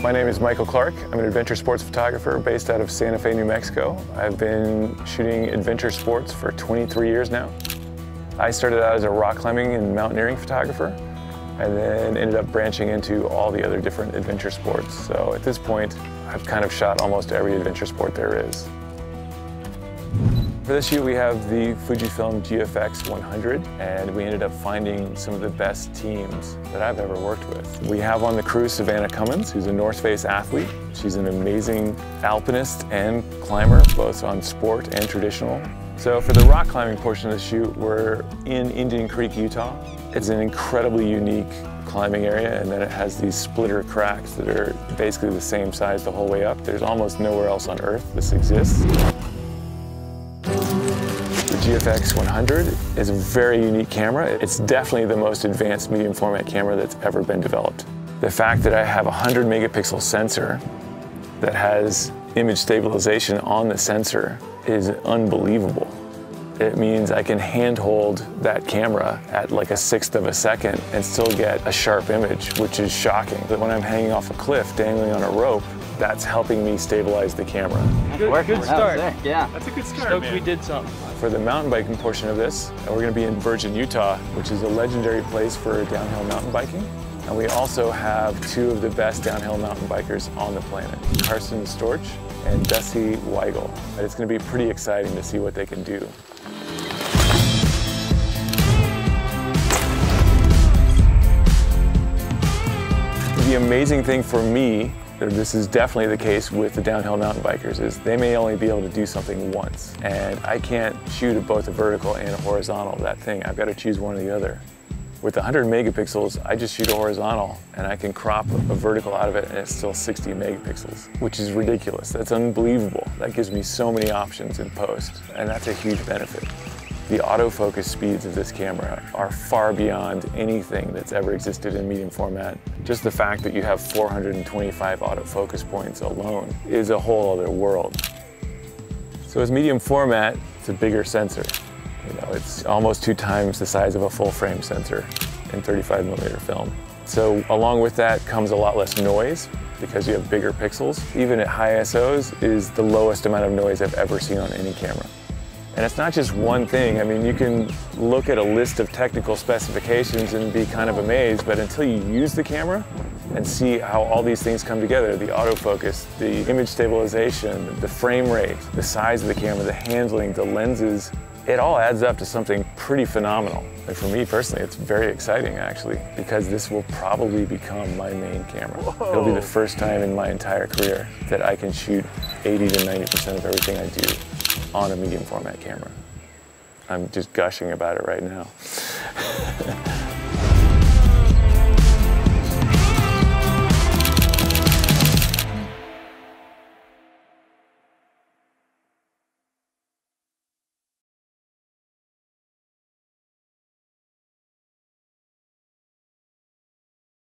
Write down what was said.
My name is Michael Clark. I'm an adventure sports photographer based out of Santa Fe, New Mexico. I've been shooting adventure sports for 23 years now. I started out as a rock climbing and mountaineering photographer, and then ended up branching into all the other different adventure sports. So at this point, I've kind of shot almost every adventure sport there is. For this shoot, we have the FUJIFILM GFX100, and we ended up finding some of the best teams that I've ever worked with. We have on the crew Savannah Cummins, who's a North Face athlete. She's an amazing alpinist and climber, both on sport and traditional. So for the rock climbing portion of the shoot, we're in Indian Creek, Utah. It's an incredibly unique climbing area, and then it has these splitter cracks that are basically the same size the whole way up. There's almost nowhere else on Earth this exists. The GFX100 is a very unique camera. It's definitely the most advanced medium format camera that's ever been developed. The fact that I have a 100 megapixel sensor that has image stabilization on the sensor is unbelievable. It means I can handhold that camera at like 1/6 of a second and still get a sharp image, which is shocking. But when I'm hanging off a cliff, dangling on a rope, that's helping me stabilize the camera. Good start. Yeah. That's a good start, man. We did something. For the mountain biking portion of this, we're going to be in Virgin, Utah, which is a legendary place for downhill mountain biking. And we also have two of the best downhill mountain bikers on the planet, Carsten Storch and Dusty Weigel. It's going to be pretty exciting to see what they can do. The amazing thing for me, this is definitely the case with the downhill mountain bikers, is they may only be able to do something once. And I can't shoot at both a vertical and a horizontal, that thing. I've got to choose one or the other. With 100 megapixels, I just shoot a horizontal and I can crop a vertical out of it and it's still 60 megapixels, which is ridiculous. That's unbelievable. That gives me so many options in post, and that's a huge benefit. The autofocus speeds of this camera are far beyond anything that's ever existed in medium format. Just the fact that you have 425 autofocus points alone is a whole other world. So as medium format, it's a bigger sensor. You know, it's almost 2 times the size of a full frame sensor in 35mm film. So along with that comes a lot less noise because you have bigger pixels. Even at high ISOs is the lowest amount of noise I've ever seen on any camera. And it's not just one thing. I mean, you can look at a list of technical specifications and be kind of amazed, but until you use the camera and see how all these things come together, the autofocus, the image stabilization, the frame rate, the size of the camera, the handling, the lenses, it all adds up to something pretty phenomenal. And for me personally, it's very exciting actually, because this will probably become my main camera. Whoa. It'll be the first time in my entire career that I can shoot 80 to 90% of everything I do on a medium format camera. I'm just gushing about it right now.